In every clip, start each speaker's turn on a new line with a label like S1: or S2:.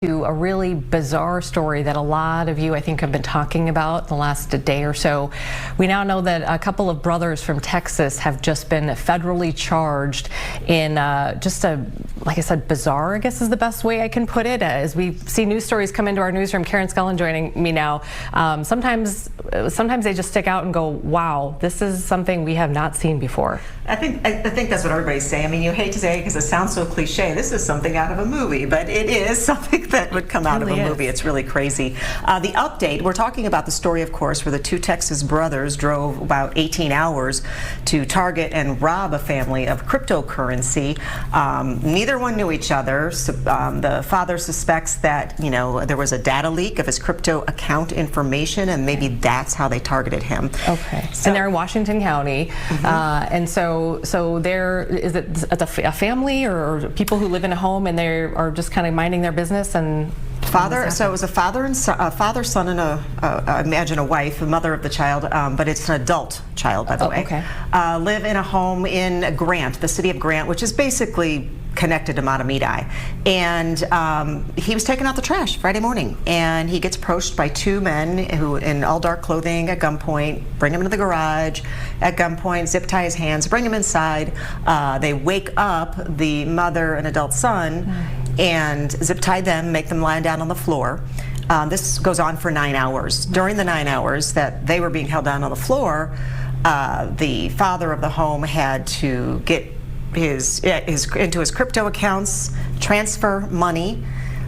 S1: to a really bizarre story that a lot of you, I think, have been talking about the last day or so. We now know that a couple of brothers from Texas have just been federally charged in just a, like I said, bizarre, I guess is the best way I can put it. As we see news stories come into our newsroom, Karen Scullin joining me now, sometimes they just stick out and go, wow, this is something we have not seen before.
S2: I think that's what everybody's saying. I mean, you hate to say it because it sounds so cliche. This is something out of a movie, but it is something that would come out of a movie. It's really crazy. The update, we're talking about the story, of course, where the two Texas brothers drove about 18 hours to target and rob a family of cryptocurrency. Neither one knew each other. So, the father suspects that, you know, there was a data leak of his crypto account information, and maybe that's how they targeted him.
S1: Okay. So, and they're in Washington County, and so there is it a family or people who live in a home and they are just kind of minding their business and.
S2: So it was a father, son, and I imagine a wife, the mother of the child, but it's an adult child, by the way.
S1: Okay.
S2: Live in a home in Grant, the city of Grant, which is basically connected to Matamidi. And he was taking out the trash Friday morning, and he gets approached by two men who, in all dark clothing, at gunpoint, bring him into the garage, at gunpoint, zip tie his hands, bring him inside. They wake up the mother and adult son and zip tie them, make them lie down on the floor. This goes on for 9 hours. During the 9 hours that they were being held down on the floor, the father of the home had to get into his crypto accounts, transfer money,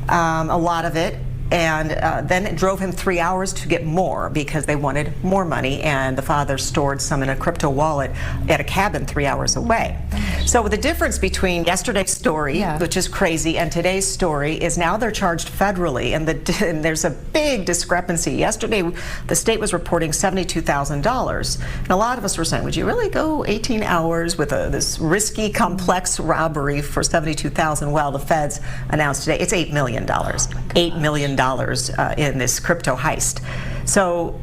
S2: a lot of it, and then it drove him 3 hours to get more because they wanted more money, and the father stored some in a crypto wallet at a cabin 3 hours away. So the difference between yesterday's story, which is crazy, and today's story is now they're charged federally, and there's a big discrepancy. Yesterday, the state was reporting $72,000, and a lot of us were saying, would you really go 18 hours with this risky, complex robbery for $72,000? Well, the feds announced today it's $8 million. $8 million in this crypto heist. So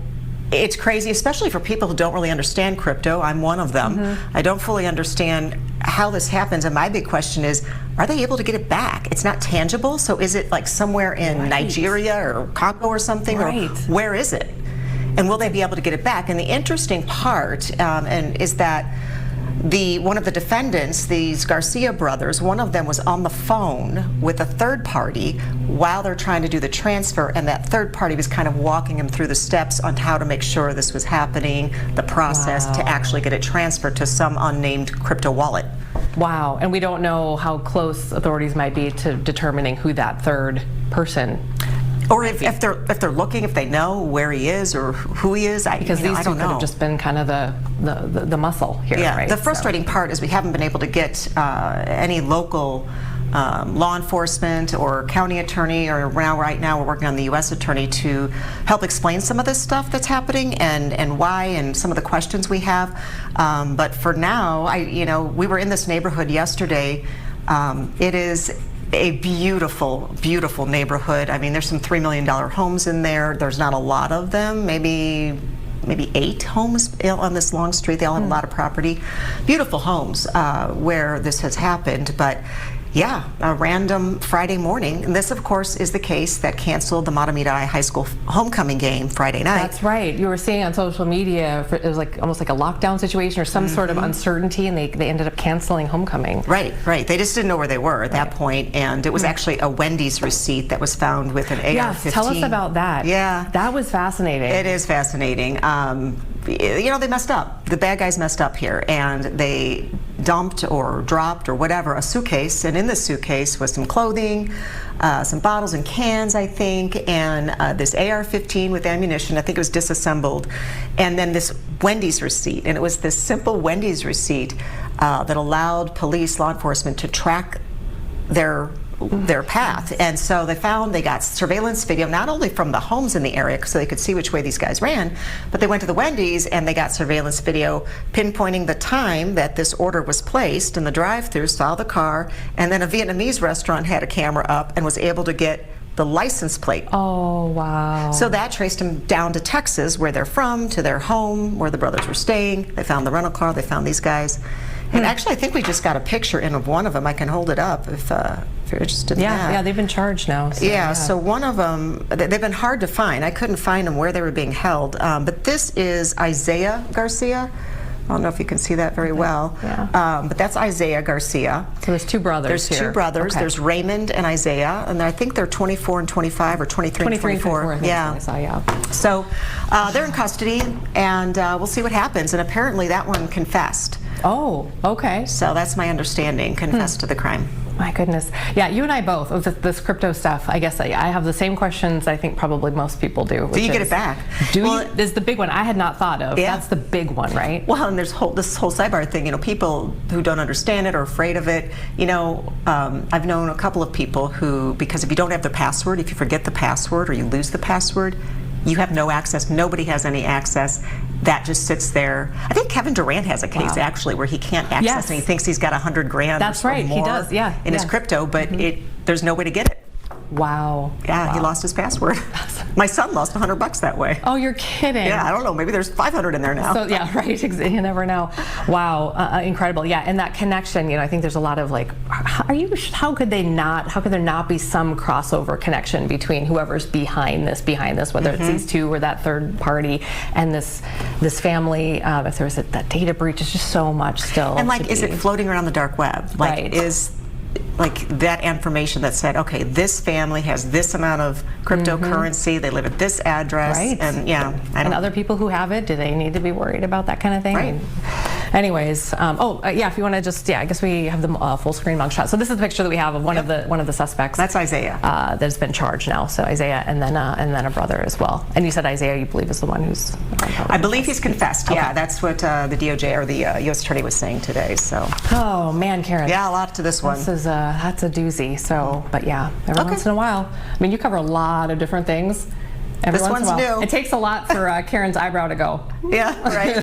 S2: it's crazy, especially for people who don't really understand crypto. I'm one of them. I don't fully understand how this happens, and my big question is, are they able to get it back? It's not tangible, so is it like somewhere in Nigeria or Congo or something, or where is it? And will they be able to get it back? And the interesting part is that one of the defendants, these Garcia brothers, one of them was on the phone with a third party while they're trying to do the transfer, and that third party was kind of walking him through the steps on how to make sure this was happening, the process to actually get it transferred to some unnamed crypto wallet.
S1: Wow, and we don't know how close authorities might be to determining who that third person.
S2: Or if they're looking, if they know where he is or who he is,
S1: because these two could have just been kind of the muscle here.
S2: Yeah,
S1: right?
S2: The frustrating part is we haven't been able to get any local law enforcement or county attorney, or right now we're working on the U.S. attorney to help explain some of this stuff that's happening and why, and some of the questions we have. But for now, we were in this neighborhood yesterday. It is a beautiful, beautiful neighborhood. I mean, there's some $3 million homes in there. There's not a lot of them, maybe 8 homes on this long street. They all have a lot of property. Beautiful homes where this has happened, but yeah, a random Friday morning. And this, of course, is the case that canceled the Matamidi High School homecoming game Friday night.
S1: That's right. You were seeing on social media, it was like almost like a lockdown situation or some sort of uncertainty, and they ended up canceling homecoming.
S2: Right. They just didn't know where they were at that point, and it was actually a Wendy's receipt that was found with an AR-15.
S1: Yes, tell us about that.
S2: Yeah.
S1: That was fascinating.
S2: It is fascinating. They messed up. The bad guys messed up here, and they dumped or dropped or whatever a suitcase, and in the suitcase was some clothing, some bottles and cans, I think, and this AR-15 with ammunition. I think it was disassembled, and then this Wendy's receipt, and it was this simple Wendy's receipt that allowed law enforcement to track their path. And so they got surveillance video, not only from the homes in the area so they could see which way these guys ran, but they went to the Wendy's and they got surveillance video pinpointing the time that this order was placed in the drive-thru, saw the car, and then a Vietnamese restaurant had a camera up and was able to get the license plate.
S1: Oh, wow.
S2: So that traced them down to Texas, where they're from, to their home, where the brothers were staying. They found the rental car, they found these guys. And actually, I think we just got a picture in of one of them. I can hold it up if you're interested in that.
S1: Yeah, they've been charged now. So,
S2: yeah, so one of them, they've been hard to find. I couldn't find them where they were being held. But this is Isaiah Garcia. I don't know if you can see that very well.
S1: Yeah.
S2: But that's Isaiah Garcia.
S1: So there's two brothers
S2: There's
S1: here.
S2: two brothers.
S1: Okay.
S2: There's Raymond and Isaiah, and I think they're 24 and 25, or 23 and 24.
S1: I think
S2: Yeah.
S1: I saw, yeah.
S2: So they're in custody, and we'll see what happens. And apparently that one confessed.
S1: Oh, okay.
S2: So that's my understanding, confessed to the crime.
S1: My goodness. Yeah, you and I both, with this crypto stuff, I guess I have the same questions I think probably most people do.
S2: Do you get it back?
S1: Is the big one I had not thought of.
S2: Yeah.
S1: That's the big one, right?
S2: Well, and there's this whole sidebar thing, people who don't understand it or afraid of it. I've known a couple of people who, because if you don't have the password, if you forget the password or you lose the password, you have no access. Nobody has any access. That just sits there. I think Kevin Durant has a case actually where he can't access and he thinks he's got $100 grand.
S1: That's
S2: or
S1: right.
S2: more
S1: He does. Yeah.
S2: in his crypto, but there's no way to get it.
S1: Wow.
S2: Yeah,
S1: wow.
S2: He lost his password. My son lost $100 that way.
S1: Oh, you're kidding.
S2: Yeah, I don't know. Maybe there's 500 in there now.
S1: So yeah, right. You never know. Wow, incredible. Yeah, and that connection. I think there's a lot of like, how could there not be some crossover connection between whoever's behind this, whether it's these two or that third party, and this family. If there was that data breach, it's just so much still.
S2: And is it floating around the dark web?
S1: Right.
S2: Is that information that said, okay, this family has this amount of cryptocurrency, they live at this address,
S1: right.
S2: And
S1: and other people who have it, do they need to be worried about that kind of thing?
S2: Right.
S1: Anyways, yeah, if you want to just, I guess we have the full screen mugshot. So this is the picture that we have of one of the suspects.
S2: That's Isaiah.
S1: That's been charged now. So Isaiah, and then a brother as well. And you said Isaiah, you believe, is the one who's.
S2: I believe he's confessed.
S1: Okay.
S2: Yeah, that's what the DOJ or the U.S. Attorney was saying today. So.
S1: Oh man, Karen.
S2: Yeah, a lot to this one.
S1: This is that's a doozy. So, but yeah, every once in a while. I mean, you cover a lot of different things. Every
S2: This
S1: once in a
S2: one's
S1: while.
S2: new.
S1: It takes a lot for Karen's eyebrow to go.
S2: Yeah, right.